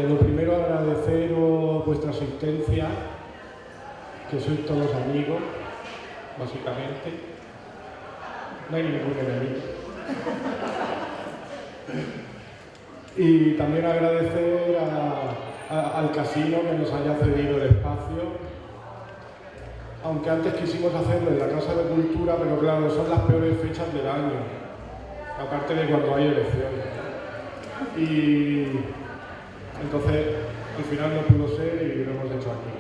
Lo primero, agradeceros vuestra asistencia, que sois todos amigos, básicamente. No hay ningún enemigo. Y también agradecer al casino que nos haya cedido el espacio, aunque antes quisimos hacerlo en la Casa de Cultura, pero claro, son las peores fechas del año, aparte de cuando hay elecciones. Y entonces, al final no pudo ser y lo hemos hecho aquí.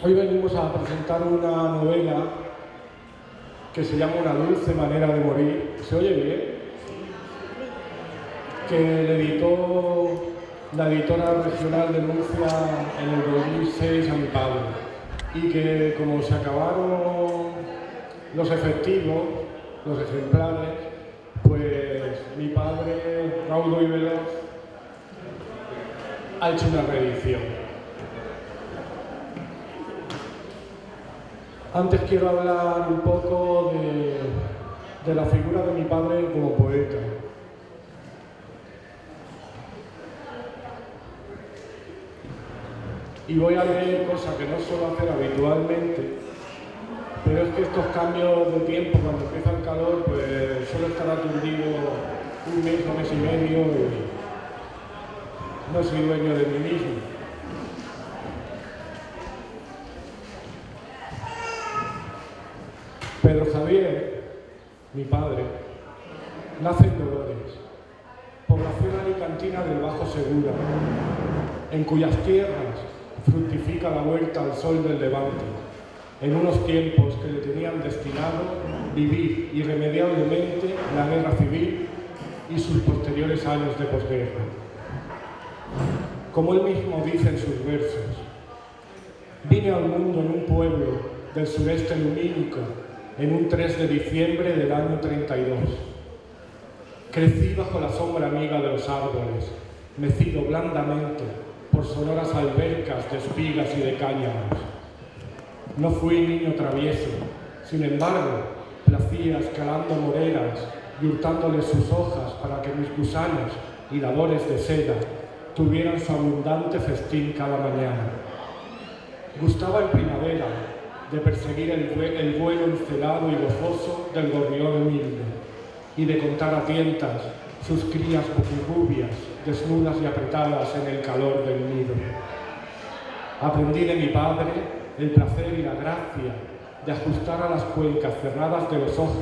Hoy venimos a presentar una novela que se llama Una dulce manera de morir. ¿Se oye bien? Que le editó la editora regional de Murcia en el 2006 a mi padre. Y que como se acabaron los efectivos, los ejemplares, pues mi padre, raudo y veloz, ha hecho una reedición. Antes quiero hablar un poco de la figura de mi padre como poeta. Y voy a leer cosas que no suelo hacer habitualmente, pero es que estos cambios de tiempo, cuando empieza el calor, pues suelo estar aturdido un mes y medio y no soy dueño de mí mismo. Pedro Javier, mi padre, nace en Dolores, población alicantina del Bajo Segura, en cuyas tierras fructifica la vuelta al sol del Levante, en unos tiempos que le tenían destinado vivir irremediablemente la guerra civil y sus posteriores años de posguerra. Como él mismo dice en sus versos, vine al mundo en un pueblo del sureste lumínico en un 3 de diciembre del año 32. Crecí bajo la sombra amiga de los árboles, mecido blandamente por sonoras albercas de espigas y de cáñamos. No fui niño travieso, sin embargo, placía escalando moreras y hurtándoles sus hojas para que mis gusanos, hiladores de seda, tuvieran su abundante festín cada mañana. Gustaba en primavera de perseguir el vuelo encelado y gozoso del gorrión humilde y de contar a tientas sus crías boquirrubias, desnudas y apretadas en el calor del nido. Aprendí de mi padre el placer y la gracia de ajustar a las cuencas cerradas de los ojos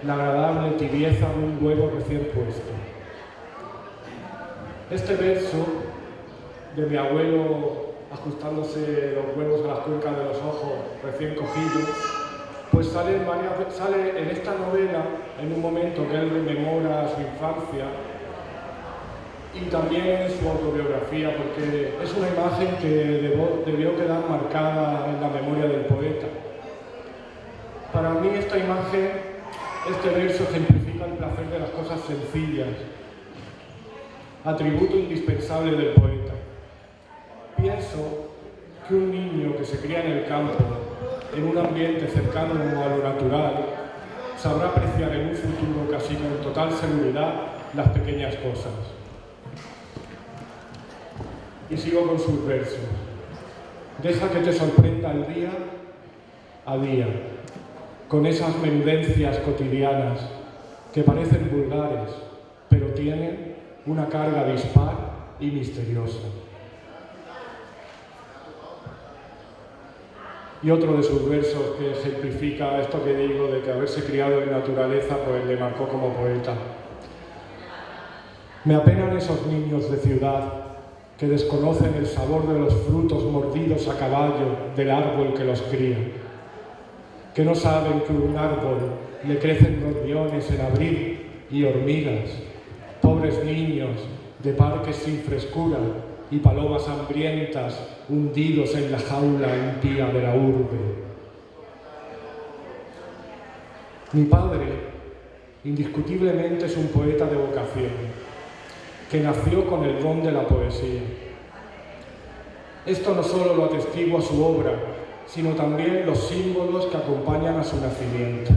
la agradable tibieza de un huevo recién puesto. Este verso de mi abuelo ajustándose los huevos a las cuencas de los ojos recién cogidos, pues sale en esta novela en un momento que él rememora su infancia y también en su autobiografía, porque es una imagen que debió quedar marcada en la memoria del poeta. Para mí esta imagen, este verso ejemplifica el placer de las cosas sencillas, atributo indispensable del poeta. Pienso que un niño que se cría en el campo, en un ambiente cercano a lo natural, sabrá apreciar en un futuro casi con total seguridad las pequeñas cosas. Y sigo con sus versos. Deja que te sorprenda el día a día, con esas menudencias cotidianas que parecen vulgares, pero tienen una carga dispar y misteriosa. Y otro de sus versos que ejemplifica esto que digo de que haberse criado en naturaleza pues le marcó como poeta. Me apenan esos niños de ciudad que desconocen el sabor de los frutos mordidos a caballo del árbol que los cría, que no saben que un árbol le crecen gorriones en abril y hormigas, pobres niños de parques sin frescura y palomas hambrientas hundidos en la jaula impía de la urbe. Mi padre, indiscutiblemente, es un poeta de vocación, que nació con el don de la poesía. Esto no solo lo atestigua su obra, sino también los símbolos que acompañan a su nacimiento.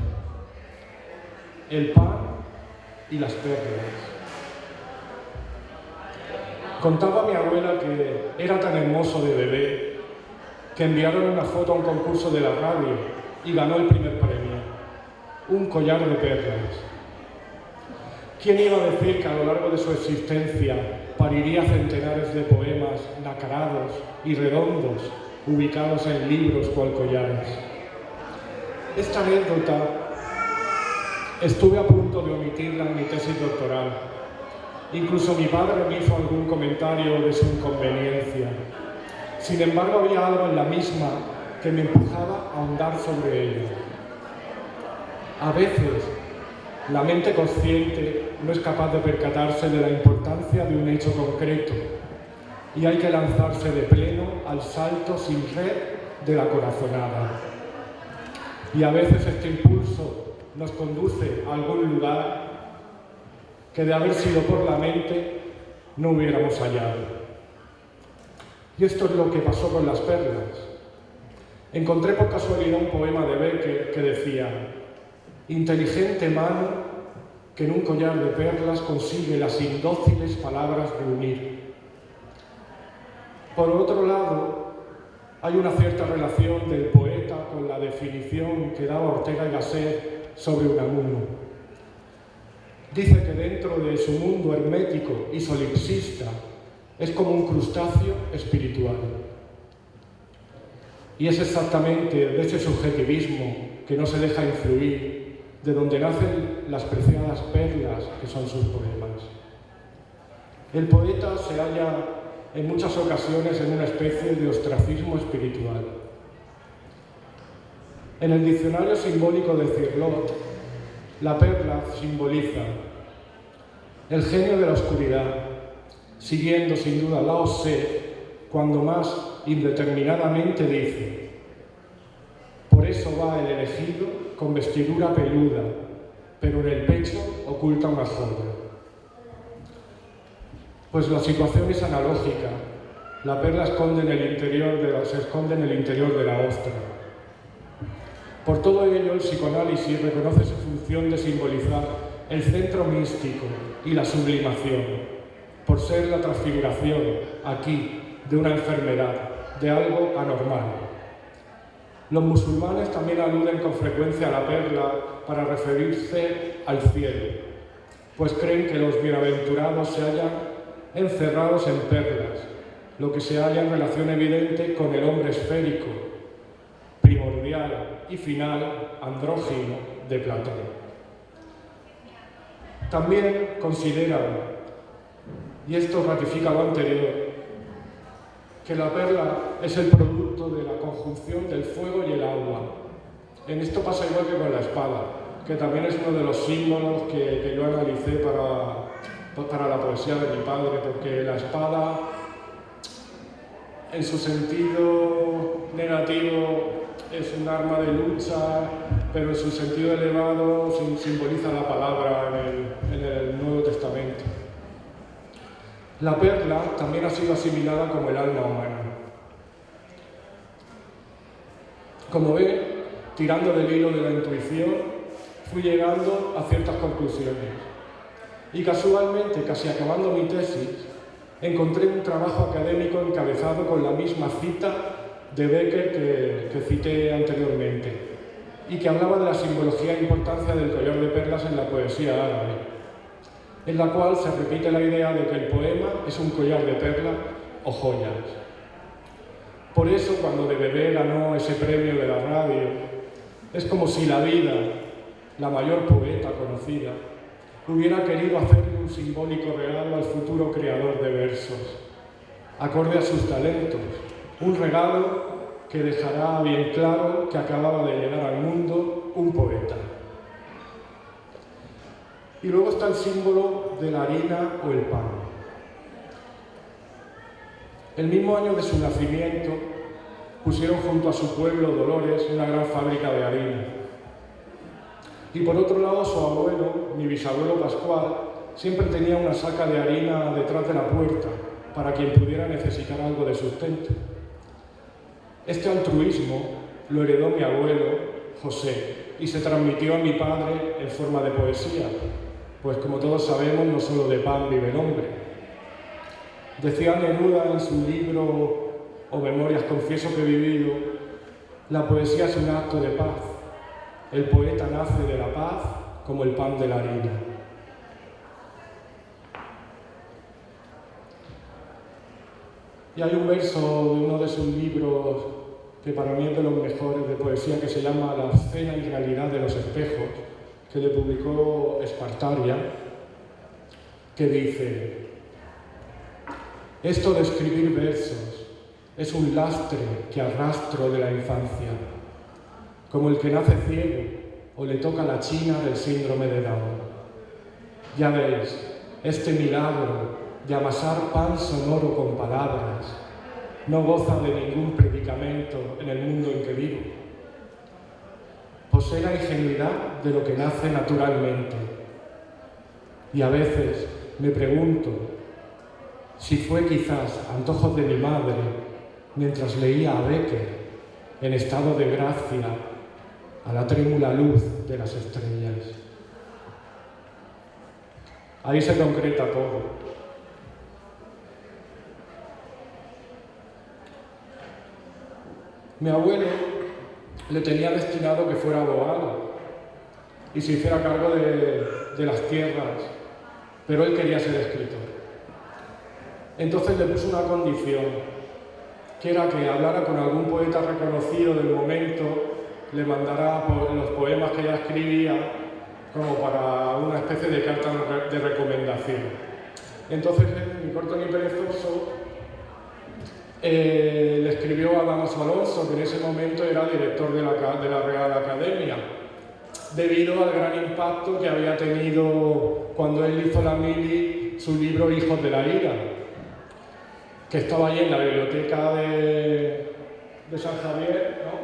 El pan y las perlas. Contaba mi abuela que era tan hermoso de bebé que enviaron una foto a un concurso de la radio y ganó el primer premio, un collar de perlas. ¿Quién iba a decir que a lo largo de su existencia pariría centenares de poemas nacarados y redondos, ubicados en libros cual collares? Esta anécdota estuve a punto de omitirla en mi tesis doctoral. Incluso mi padre me hizo algún comentario de su inconveniencia. Sin embargo, había algo en la misma que me empujaba a ahondar sobre ello. A veces, la mente consciente no es capaz de percatarse de la importancia de un hecho concreto y hay que lanzarse de pleno al salto sin red de la corazonada. Y a veces este impulso nos conduce a algún lugar que de haber sido por la mente no hubiéramos hallado. Y esto es lo que pasó con las perlas. Encontré por casualidad un poema de Becker que decía: inteligente mano que en un collar de perlas consigue las indóciles palabras de unir. Por otro lado, hay una cierta relación del poeta con la definición que daba Ortega y Gasset sobre Unamuno. Dice que dentro de su mundo hermético y solipsista es como un crustáceo espiritual. Y es exactamente de ese subjetivismo que no se deja influir, de donde nacen las preciadas perlas que son sus poemas. El poeta se halla en muchas ocasiones en una especie de ostracismo espiritual. En el diccionario simbólico de Cirlot, la perla simboliza el genio de la oscuridad, siguiendo sin duda Lao Tse, cuando más indeterminadamente dice: por eso va el elegido con vestidura peluda, pero en el pecho oculta una joya. Pues la situación es analógica. La perla se esconde en el interior de la ostra. Por todo ello, el psicoanálisis reconoce su función de simbolizar el centro místico y la sublimación, por ser la transfiguración, aquí, de una enfermedad, de algo anormal. Los musulmanes también aluden con frecuencia a la perla para referirse al cielo, pues creen que los bienaventurados se hallan encerrados en perlas, lo que se halla en relación evidente con el hombre esférico, primordial y final, andrógino, de Platón. También consideran, y esto ratifica lo anterior, que la perla es el producto de la conjunción del fuego y el agua. En esto pasa igual que con la espada, que también es uno de los símbolos que yo analicé para la poesía de mi padre, porque la espada, en su sentido negativo, es un arma de lucha, pero en su sentido elevado simboliza la palabra en el Nuevo Testamento. La perla también ha sido asimilada como el alma humana. Como ven, tirando del hilo de la intuición, fui llegando a ciertas conclusiones. Y casualmente, casi acabando mi tesis, encontré un trabajo académico encabezado con la misma cita de Becker que cité anteriormente, y que hablaba de la simbología e importancia del collar de perlas en la poesía árabe, en la cual se repite la idea de que el poema es un collar de perlas o joyas. Por eso, cuando de bebé ganó ese premio de la radio, es como si la vida, la mayor poeta conocida, hubiera querido hacerle un simbólico regalo al futuro creador de versos, acorde a sus talentos, un regalo que dejará bien claro que acababa de llegar al mundo un poeta. Y luego está el símbolo de la harina o el pan. El mismo año de su nacimiento, pusieron junto a su pueblo, Dolores, una gran fábrica de harina. Y por otro lado, su abuelo, mi bisabuelo Pascual, siempre tenía una saca de harina detrás de la puerta, para quien pudiera necesitar algo de sustento. Este altruismo lo heredó mi abuelo, José, y se transmitió a mi padre en forma de poesía. pues como todos sabemos, no solo de pan vive el hombre. Decía Neruda en su libro O Memorias confieso que he vivido, la poesía es un acto de paz. El poeta nace de la paz como el pan de la harina. Y hay un verso de uno de sus libros que para mí es de los mejores de poesía, que se llama La escena y realidad de los espejos, que le publicó Espartaria, que dice: esto de escribir versos es un lastre que arrastro de la infancia, como el que nace ciego o le toca la china del síndrome de Down. Ya veis, este milagro de amasar pan sonoro con palabras no goza de ningún predicamento en el mundo en que vivo. Posee la ingenuidad de lo que nace naturalmente. Y a veces me pregunto si fue quizás antojos de mi madre mientras leía a Becker en estado de gracia a la trémula luz de las estrellas. Ahí se concreta todo. Mi abuelo le tenía destinado que fuera abogado y se hiciera cargo de las tierras, pero él quería ser escritor. Entonces le puso una condición, que era que hablara con algún poeta reconocido del momento, le mandara los poemas que ella escribía como para una especie de carta de recomendación. Entonces, ni corto ni perezoso, le escribió a Damaso Alonso, que en ese momento era director de la Real Academia, debido al gran impacto que había tenido cuando él hizo la mili su libro Hijos de la Ira, que estaba allí en la biblioteca de San Javier, ¿no?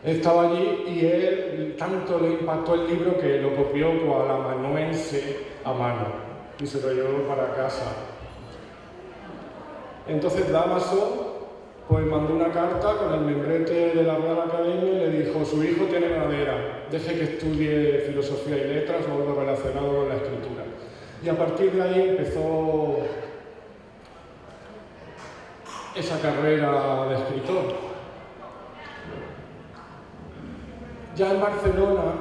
Estaba allí y él tanto le impactó el libro que lo copió cual amanuense a mano y se lo llevó para casa. Entonces Damaso pues mandó una carta con el membrete de la Real Academia y le dijo: su hijo tiene madera, deje que estudie filosofía y letras o algo relacionado con la escritura. Y a partir de ahí empezó esa carrera de escritor. Ya en Barcelona,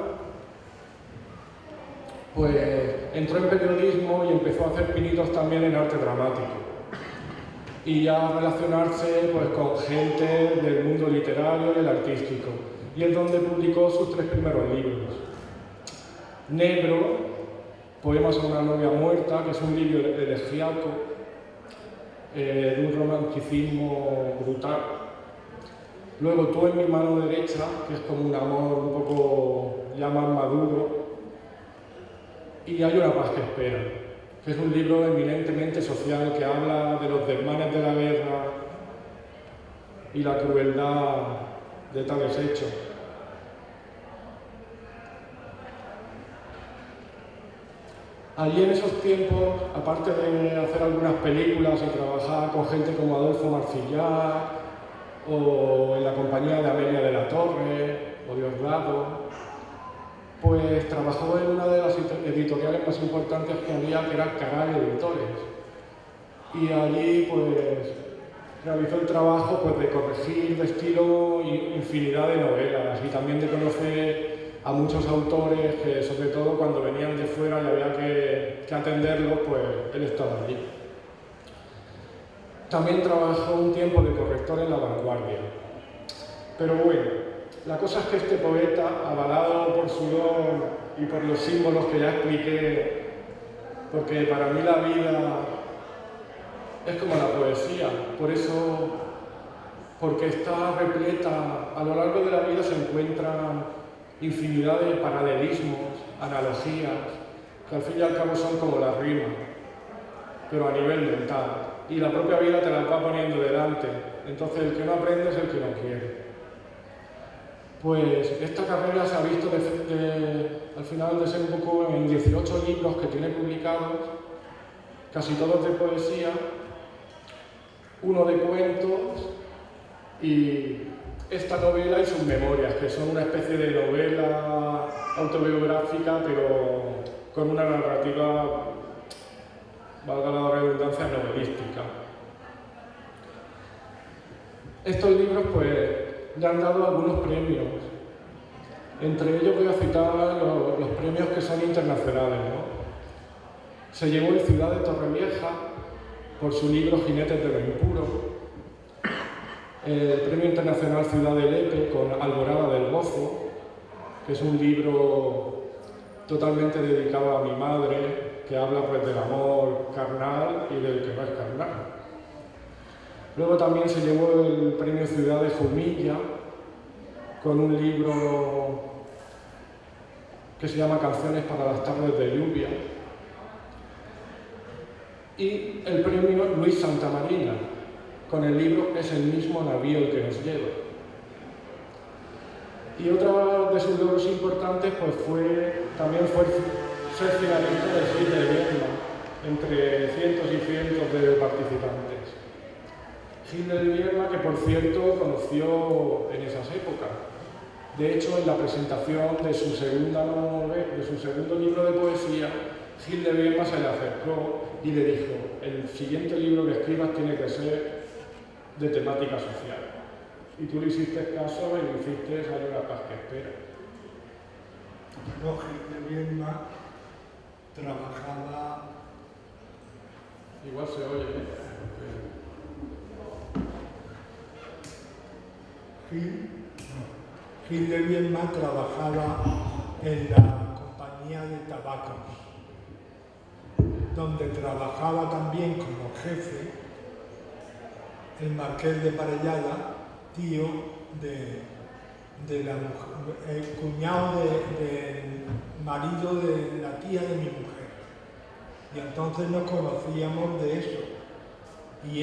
pues entró en periodismo y empezó a hacer pinitos también en arte dramático. Y ya a relacionarse pues, con gente del mundo literario y el artístico. Y es donde publicó sus 3 primeros libros. Negro, Poemas a una novia muerta, que es un libro elegíaco, de un romanticismo brutal. Luego Tú en mi mano derecha, que es como un amor un poco ya más maduro. Y Hay una paz que espera, que es un libro eminentemente social que habla de los desmanes de la guerra y la crueldad de tales hechos. Allí en esos tiempos, aparte de hacer algunas películas y trabajar con gente como Adolfo Marcillar, o en la compañía de Amelia de la Torre, o Diosdado, pues trabajó en una de las editoriales más importantes que había, que era Caral Editores. Y allí pues realizó el trabajo pues, de corregir de estilo infinidad de novelas y también de conocer a muchos autores que, sobre todo cuando venían de fuera y había que atenderlos, pues él estaba allí. También trabajó un tiempo de corrector en La Vanguardia. Pero bueno, la cosa es que este poeta, avalado por su don y por los símbolos que ya expliqué, porque para mí la vida es como la poesía, porque está repleta, a lo largo de la vida se encuentran infinidad de paralelismos, analogías, que al fin y al cabo son como la rima, pero a nivel mental. Y la propia vida te las va poniendo delante. Entonces el que no aprende es el que no quiere. Pues esta carrera se ha visto al final de ser un poco en 18 libros que tiene publicados, casi todos de poesía, uno de cuentos y esta novela y sus memorias, que son una especie de novela autobiográfica pero con una narrativa, valga la redundancia, novelística. Estos libros pues le han dado algunos premios. Entre ellos voy a citar los premios que son internacionales, ¿no? Se llevó el Ciudad de Torrevieja por su libro Jinetes de lo Impuro, el Premio Internacional Ciudad de Lepe con Alborada del Gozo, que es un libro totalmente dedicado a mi madre, que habla pues del amor carnal y del que no es carnal. Luego también se llevó el Premio Ciudad de Jumilla con un libro que se llama Canciones para las tardes de lluvia, y el Premio Luis Santamarina con el libro Es el mismo navío el que nos lleva. Y otro de sus logros importantes pues también fue ser finalista del Gil de Vierna, entre cientos y cientos de participantes. Gil de Vierna, que por cierto conoció en esas épocas. De hecho, en la presentación de su segundo libro de poesía, Gil de Vierna se le acercó y le dijo: el siguiente libro que escribas tiene que ser de temática social. Y tú le hiciste caso y le hiciste Hay una paz que espera. No, Gil de Vierna trabajaba... Igual se oye, ¿eh? Gil de Vierna trabajaba en la compañía de tabacos, donde trabajaba también como jefe el marqués de Parellada, tío de la mujer, el cuñado del marido de la tía de mi mujer. Y entonces nos conocíamos de eso. Y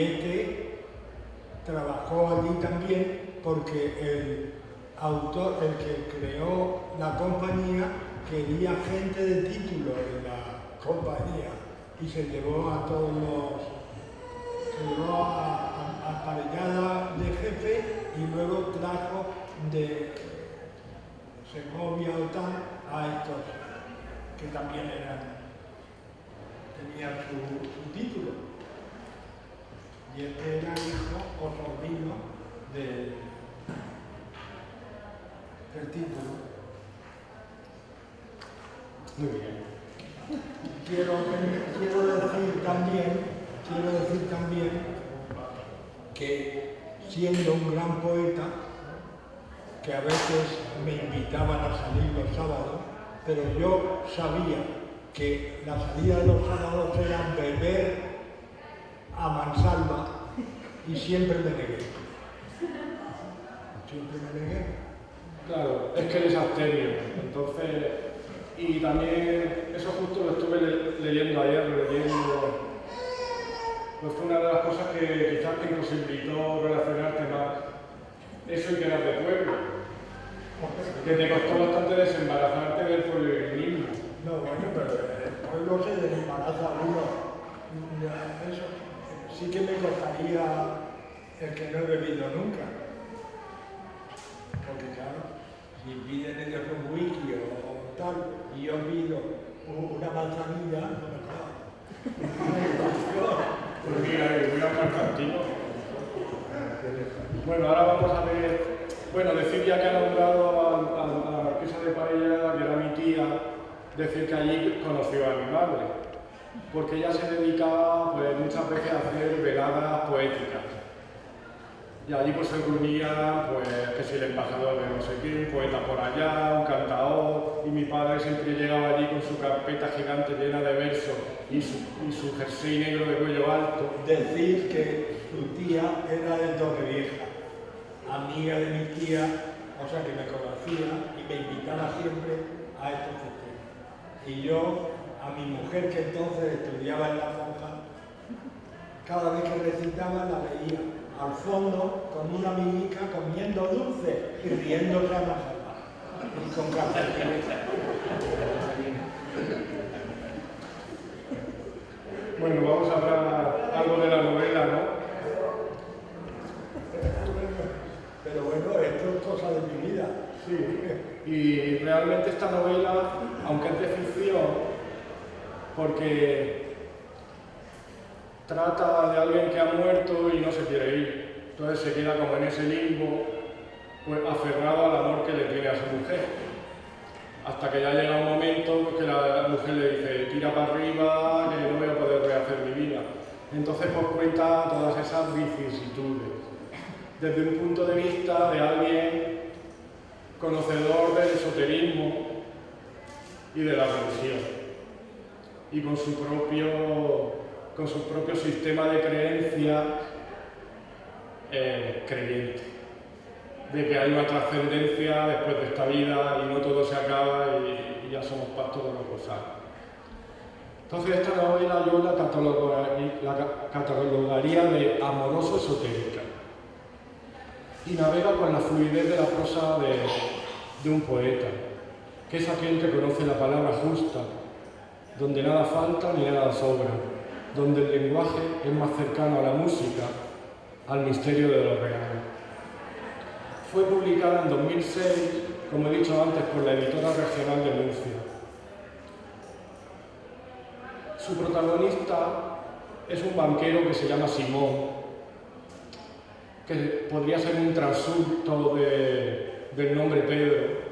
trabajó allí también porque el autor, el que creó la compañía, quería gente de título en la compañía y se llevó a todos se llevó a Parellada de jefe y luego trajo de Segovia o tal a estos que también tenían su título. Y era hijo o sobrino del título. Muy bien. Quiero decir también que siendo un gran poeta, que a veces me invitaban a salir los sábados, pero yo sabía que la salida de los sábados era beber a mansalva y siempre me negué. Claro, es que eres abstemio, entonces, y también, eso justo lo estuve leyendo ayer, pues fue una de las cosas que quizás que nos invitó a relacionarte más, eso y que eras de pueblo, que te costó bastante desembarazarte del pueblo. No, bueno, pero el pueblo se desembaraza uno, eso sí que me costaría el que no he bebido nunca. Porque claro, si piden ellos un whisky o tal, y yo pido una manzanilla, no me jodas. Pues mira, voy a hablar contigo. Bueno, ahora vamos a ver, decir ya que ha nombrado a la marquesa de Parellada, que era mi tía, decir que allí conoció a mi madre, porque ella se dedicaba pues, muchas veces a hacer veladas poéticas. Y allí pues se reunían, pues, que si el embajador de no sé quién, poeta por allá, un cantador, y mi padre siempre llegaba allí con su carpeta gigante llena de versos y su jersey negro de cuello alto. Decir que su tía era de Torrevieja, amiga de mi tía, o sea que me conocía y me invitaba siempre a estos festivales. Y yo, a mi mujer que entonces estudiaba en la monja, cada vez que recitaba la veía al fondo con una minica comiendo dulce y riéndose a la sala y con calcetines. Bueno, vamos a hablar algo de la novela, ¿no? Pero bueno, esto es cosa de mi vida. Sí, y realmente esta novela, aunque es de ficción, porque trata de alguien que ha muerto y no se quiere ir. Entonces se queda como en ese limbo, pues aferrado al amor que le tiene a su mujer. Hasta que ya llega un momento pues, que la mujer le dice, tira para arriba, que no voy a poder rehacer mi vida. Entonces pues cuenta todas esas vicisitudes, desde un punto de vista de alguien conocedor del esoterismo y de la religión, y con su propio sistema de creencia creyente, de que hay una trascendencia después de esta vida y no todo se acaba y ya somos pactos de los gozar. Entonces esta novela yo la catalogaría de amoroso esotérica y navega con la fluidez de la prosa de un poeta, que es aquel que conoce la palabra justa, donde nada falta ni nada sobra, donde el lenguaje es más cercano a la música, al misterio de lo real. Fue publicada en 2006, como he dicho antes, por la editora regional de Murcia. Su protagonista es un banquero que se llama Simón, que podría ser un transulto del nombre Pedro.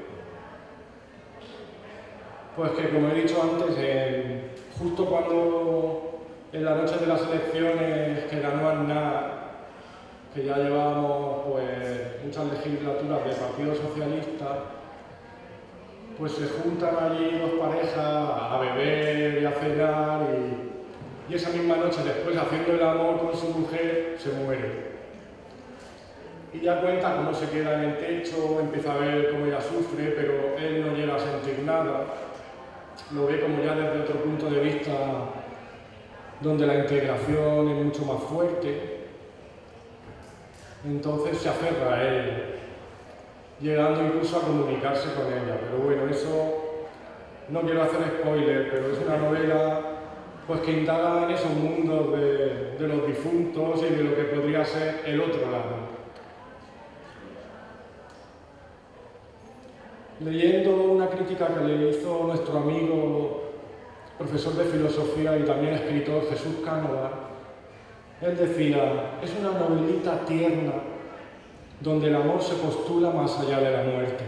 Pues que, como he dicho antes, justo cuando en la noche de las elecciones que ganó Aznar, que ya llevábamos pues, muchas legislaturas del Partido Socialista, pues se juntan allí dos parejas a beber y a cenar y esa misma noche después, haciendo el amor con su mujer, se muere. Y ya cuenta cómo se queda en el techo, empieza a ver cómo ella sufre, pero él no llega a sentir nada. Lo ve como ya desde otro punto de vista donde la integración es mucho más fuerte. Entonces se aferra a él, llegando incluso a comunicarse con ella. Pero bueno, eso no quiero hacer spoiler, pero es una novela pues, que indaga en esos mundos de los difuntos y de lo que podría ser el otro lado. Leyendo una crítica que le hizo nuestro amigo, profesor de filosofía y también escritor Jesús Cánovas, él decía, es una novelita tierna donde el amor se postula más allá de la muerte.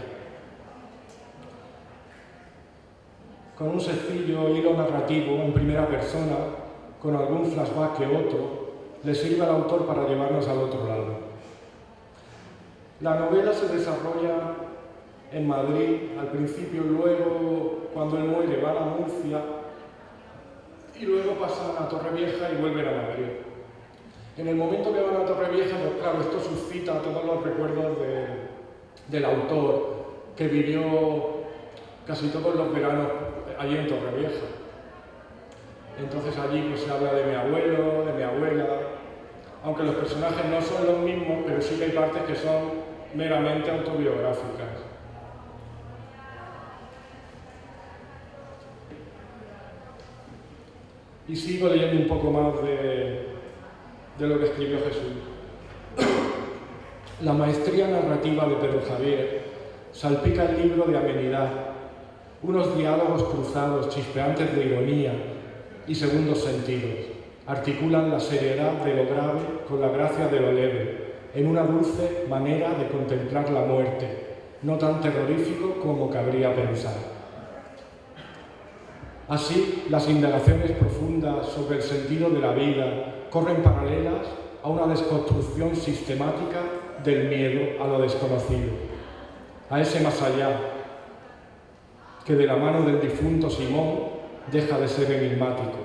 Con un sencillo hilo narrativo en primera persona, con algún flashback que otro, le sirve al autor para llevarnos al otro lado. La novela se desarrolla en Madrid, al principio, luego, cuando él muere, van a Murcia y luego pasan a Torrevieja y vuelven a Madrid. En el momento que van a Torrevieja, pues claro, esto suscita todos los recuerdos del autor, que vivió casi todos los veranos allí en Torrevieja. Entonces allí pues, se habla de mi abuelo, de mi abuela, aunque los personajes no son los mismos, pero sí que hay partes que son meramente autobiográficas. Y sigo leyendo un poco más de lo que escribió Jesús. La maestría narrativa de Pedro Javier salpica el libro de amenidad, unos diálogos cruzados, chispeantes de ironía y segundos sentidos, articulan la seriedad de lo grave con la gracia de lo leve, en una dulce manera de contemplar la muerte, no tan terrorífico como cabría pensar. Así, las indagaciones profundas sobre el sentido de la vida corren paralelas a una desconstrucción sistemática del miedo a lo desconocido, a ese más allá, que de la mano del difunto Simón deja de ser enigmático.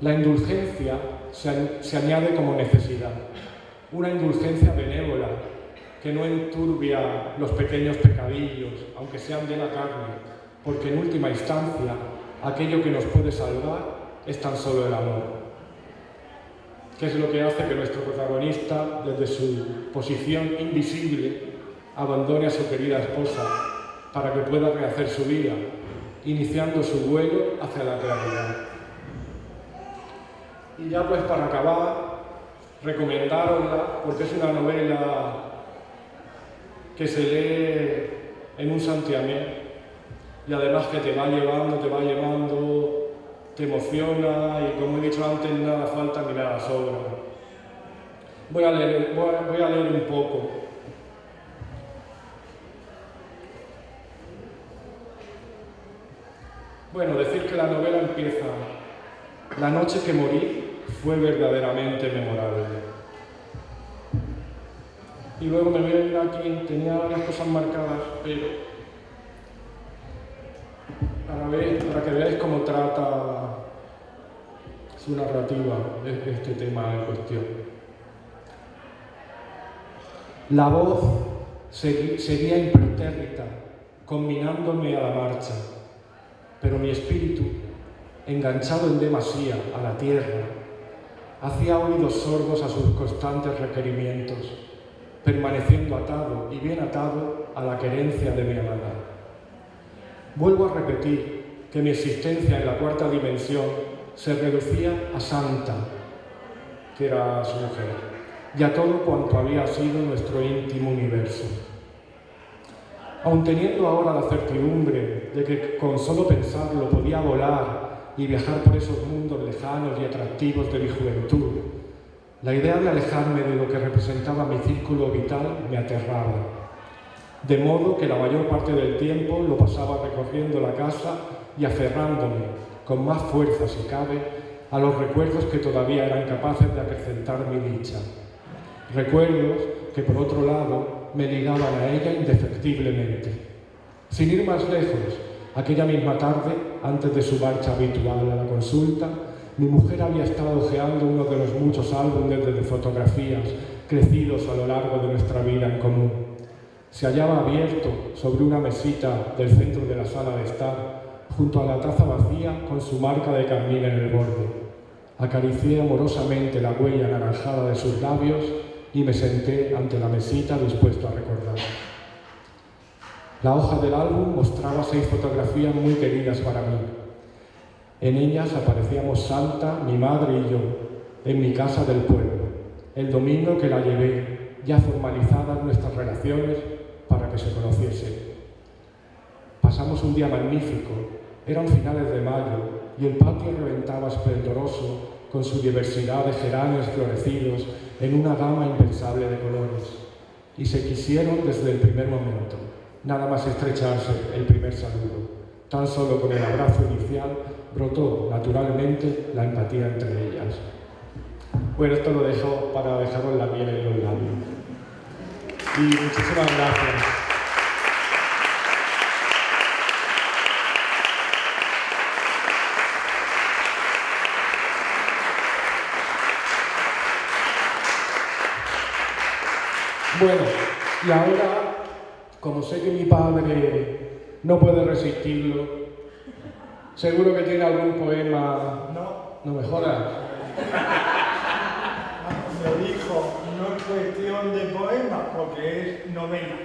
La indulgencia se añade como necesidad, una indulgencia benévola que no enturbia los pequeños pecadillos, aunque sean de la carne, porque en última instancia aquello que nos puede salvar es tan solo el amor, que es lo que hace que nuestro protagonista, desde su posición invisible, abandone a su querida esposa para que pueda rehacer su vida, iniciando su vuelo hacia la claridad. Y ya pues para acabar, recomendarosla porque es una novela que se lee en un santiamén y además que te va llevando te emociona y, como he dicho antes, nada falta ni nada sobra. Voy a leer un poco. Bueno, decir que la novela empieza: la noche que morí fue verdaderamente memorable. Y luego me voy a ir aquí, tenía varias cosas marcadas, pero para que veáis cómo trata su narrativa este tema en cuestión. La voz seguía impertérrita, conminándome a la marcha, pero mi espíritu, enganchado en demasía a la tierra, hacía oídos sordos a sus constantes requerimientos, permaneciendo atado y bien atado a la querencia de mi amada. Vuelvo a repetir que mi existencia en la cuarta dimensión se reducía a Santa, que era su mujer, y a todo cuanto había sido nuestro íntimo universo. Aun teniendo ahora la certidumbre de que con solo pensarlo podía volar y viajar por esos mundos lejanos y atractivos de mi juventud, la idea de alejarme de lo que representaba mi círculo vital me aterraba, de modo que la mayor parte del tiempo lo pasaba recorriendo la casa y aferrándome, con más fuerza si cabe, a los recuerdos que todavía eran capaces de acrecentar mi dicha. Recuerdos que, por otro lado, me ligaban a ella indefectiblemente. Sin ir más lejos, aquella misma tarde, antes de su marcha habitual a la consulta, mi mujer había estado hojeando uno de los muchos álbumes de fotografías crecidos a lo largo de nuestra vida en común. Se hallaba abierto sobre una mesita del centro de la sala de estar, junto a la taza vacía con su marca de carmín en el borde. Acaricié amorosamente la huella anaranjada de sus labios y me senté ante la mesita dispuesto a recordar. La hoja del álbum mostraba 6 fotografías muy queridas para mí. En ellas aparecíamos Santa, mi madre y yo, en mi casa del pueblo, el domingo que la llevé, ya formalizadas nuestras relaciones, para que se conociese. Pasamos un día magnífico, eran finales de mayo, y el patio reventaba esplendoroso con su diversidad de geranios florecidos en una gama impensable de colores. Y se quisieron desde el primer momento, nada más estrecharse el primer saludo. Tan solo con el abrazo inicial brotó naturalmente la empatía entre ellas. Bueno, esto lo dejo para dejaros la miel en los labios. Y muchísimas gracias. Bueno, y ahora, como sé que mi padre no puede resistirlo, seguro que tiene algún poema. ¿No me jodas? Me dijo, no es cuestión de poema, porque es novela.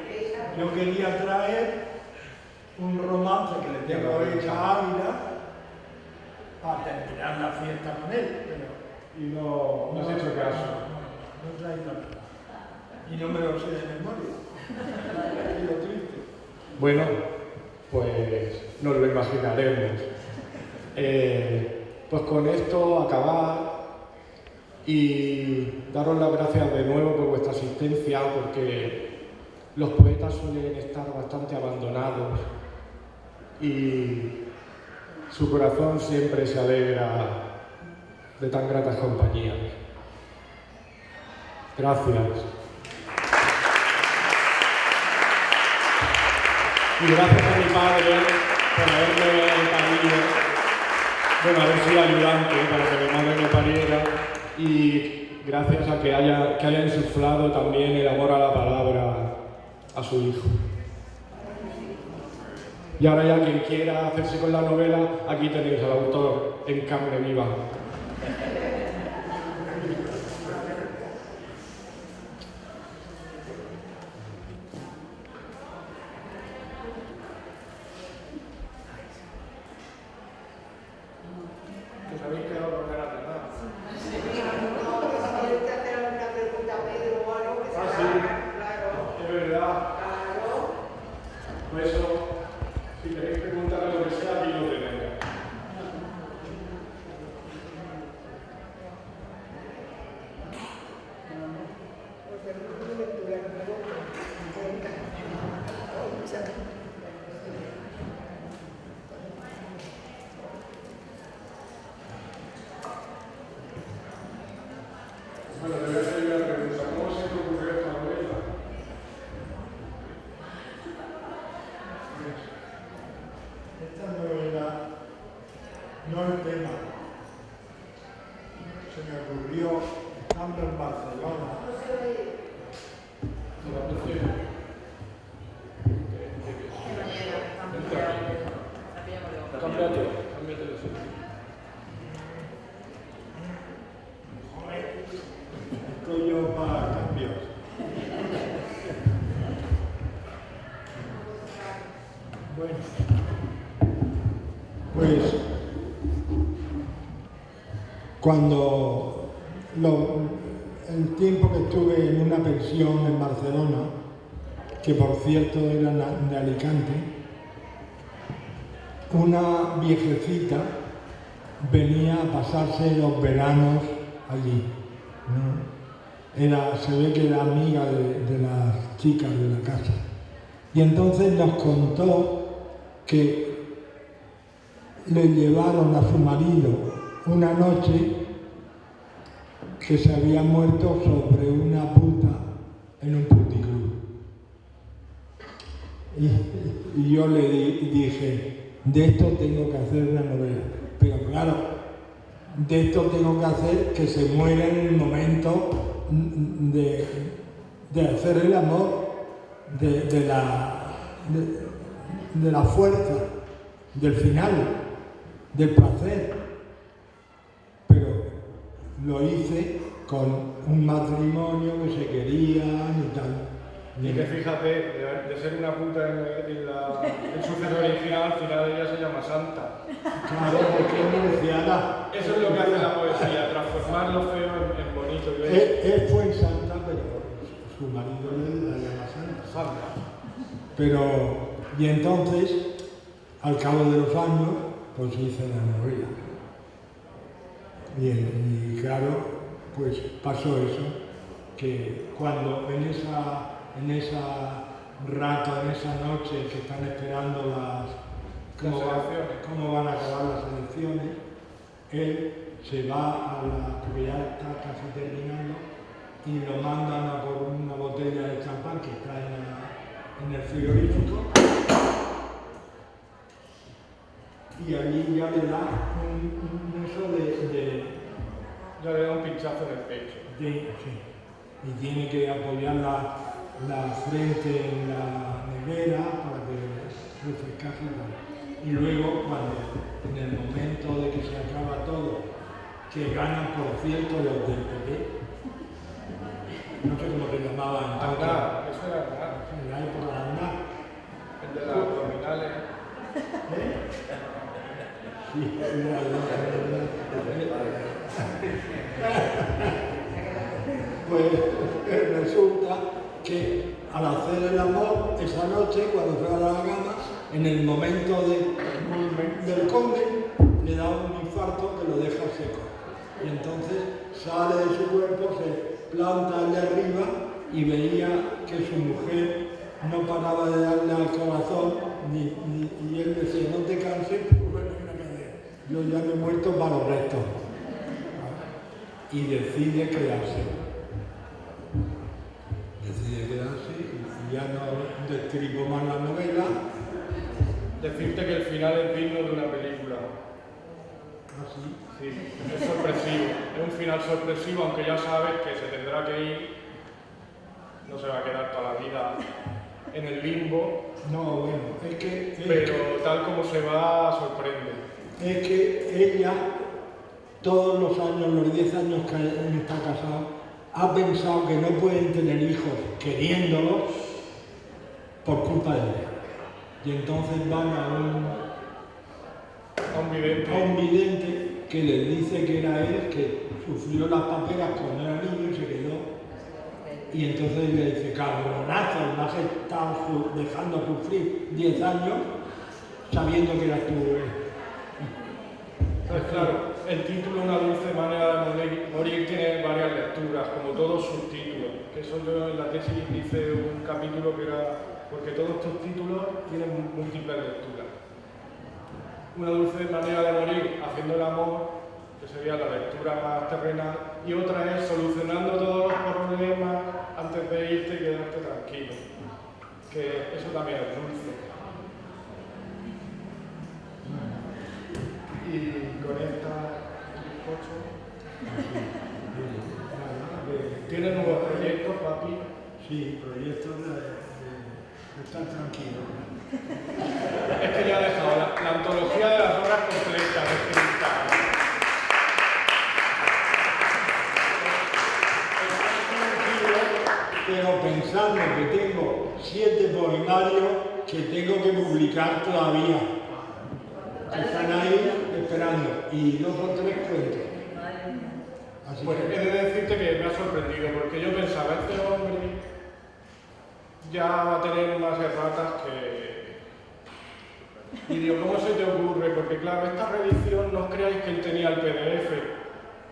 Yo quería traer un romance que le tengo hecho a Ávila para terminar la fiesta con él, pero... Y no has hecho caso. No trae nada. Y no me lo sé de memoria. Es lo triste. Bueno, pues nos lo imaginaremos. Pues con esto acabar y daros las gracias de nuevo por vuestra asistencia, porque los poetas suelen estar bastante abandonados y su corazón siempre se alegra de tan gratas compañías. Gracias. Y gracias a mi padre por haberme parido, bueno, haber sido ayudante para que mi madre me pariera, y gracias a que haya insuflado también el amor a la palabra a su hijo. Y ahora ya quien quiera hacerse con la novela, aquí tenéis al autor en carne viva. ¿Os habéis quedado con ganas de nada? Ah, sí, es verdad. Por eso, si queréis preguntar lo que sea, aquí lo tenemos. yo para cambios. Bueno, pues cuando el tiempo que estuve en una pensión en Barcelona, que por cierto era de Alicante, una viejecita venía a pasarse los veranos allí, ¿no? Se ve que era amiga de las chicas de la casa. Y entonces nos contó que le llevaron a su marido una noche que se había muerto sobre una puta en un puticlub. Y yo le dije, de esto tengo que hacer una novela. Pero claro, de esto tengo que hacer que se muera en el momento de hacer el amor, de la fuerza, del final, del placer. Pero lo hice con un matrimonio que se querían y tal. Y que fíjate, de ser una puta en su suceso original, al final ella se llama Santa. Claro, porque es murciana. Eso es lo que hace la poesía, transformar lo feo en bonito. Él fue en Santa, pero su marido la llama Santa. Santa. Pero, y entonces, al cabo de los años, pues hice la novela. Y claro, pues pasó eso, que cuando en esa noche que están esperando cómo van a acabar las elecciones, él se va porque ya está casi terminando, y lo mandan a por una botella de champán que está en el frigorífico, y allí ya le da un eso ya le da un pinchazo en el pecho. Sí. Y tiene que apoyar la frente en la nevera para que refrescase y tal. Y luego, en el momento de que se acaba todo, que ganan, por cierto, los del PP, no sé cómo se llamaban entonces. Aznar, eso era Aznar. En la época de Aznar. El de las abdominales. Sí, pues resulta que al hacer el amor esa noche, cuando fue a la cama, en el momento del conde, le da un infarto que lo deja seco. Y entonces sale de su cuerpo, se planta allá arriba y veía que su mujer no paraba de darle al corazón y él decía, no te canses, yo ya me he muerto para los restos. Y decide quedarse. Y ya no destripo más la novela. Decirte que el final es digno de una película. ¿Ah, sí? Sí, es sorpresivo. Es un final sorpresivo, aunque ya sabes que se tendrá que ir. No se va a quedar toda la vida en el limbo. No, bueno, pero tal como se va, sorprende. Es que ella, todos los años, los 10 años que está casado, ha pensado que no pueden tener hijos queriéndolos por culpa de ella. Y entonces van a un vidente que les dice que era él, que sufrió las paperas cuando era niño y se quedó. Y entonces le dice, cabronazo, me has estado dejando sufrir 10 años sabiendo que eras tú. Pues claro, el título Una dulce manera de morir tiene varias lecturas, como todos sus títulos. Que eso yo en la tesis hice un capítulo que era, porque todos estos títulos tienen múltiples lecturas. Una dulce manera de morir haciendo el amor, que sería la lectura más terrenal, y otra es solucionando todos los problemas antes de irte y quedarte tranquilo. Que eso también es dulce. Y con esta bizcocho. ¿Tienes nuevos proyectos, papi? Sí, proyectos de estar tranquilo. Es que ya he dejado la antología de las obras completas escritas. pero pensando que tengo 7 poemarios que tengo que publicar todavía. Están ahí esperando, y 2 o 3 cuentos. Así Pues he de decirte que me ha sorprendido, porque yo pensaba, este hombre ya va a tener más erratas que... Y digo, ¿cómo se te ocurre? Porque claro, esta reedición no os creáis que él tenía el PDF,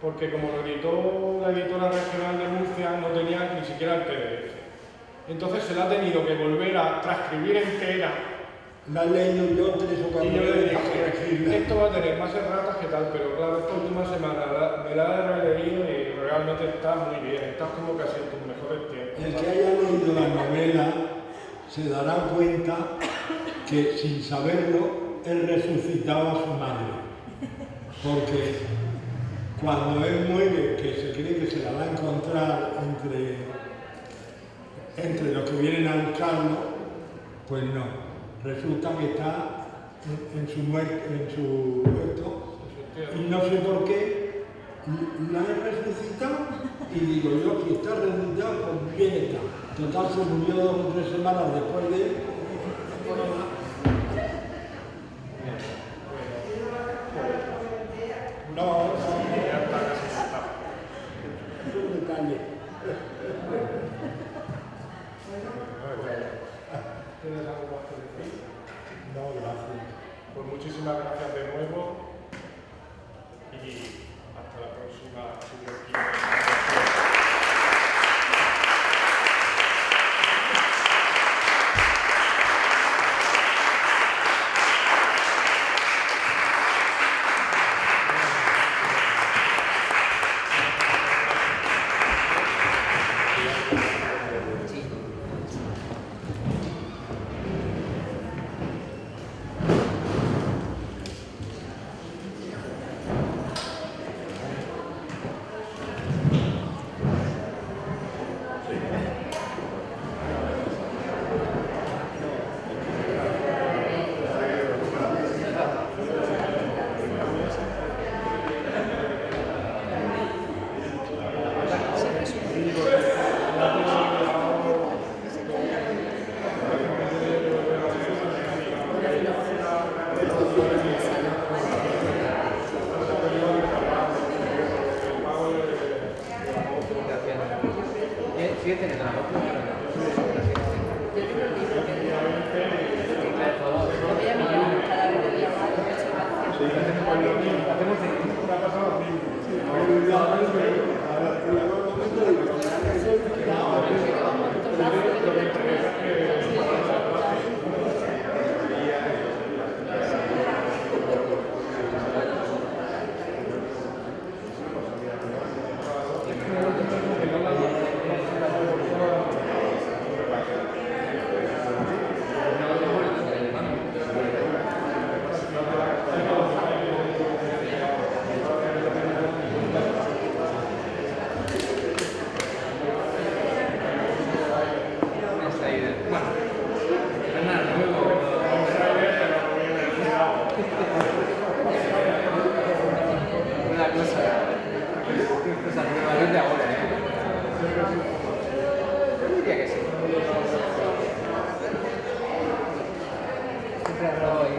porque como lo editó la editora regional de Murcia, no tenía ni siquiera el PDF. Entonces se la ha tenido que volver a transcribir entera. la he leído yo 3 o 4 Y yo le veces dije, para corregirla. esto va a tener más erratas que tal, pero claro, esta última semana me la he releído y realmente está muy bien, estás como casi en tus mejores tiempos. El que haya leído la novela se dará cuenta que sin saberlo él resucitaba a su madre, porque cuando él muere, que se cree que se la va a encontrar entre los que vienen a buscarlo, pues no. Resulta que está en su muerte, en su muerto, y no sé por qué la he resucitado, y digo yo, si está resucitado, pues bien está. Total, se murió 2 o 3 semanas después de él. No, es un detalle. ¿Tienes algo más que decir? No, gracias. Pues muchísimas gracias de nuevo y hasta la próxima, si Dios quiere. Siempre hablo y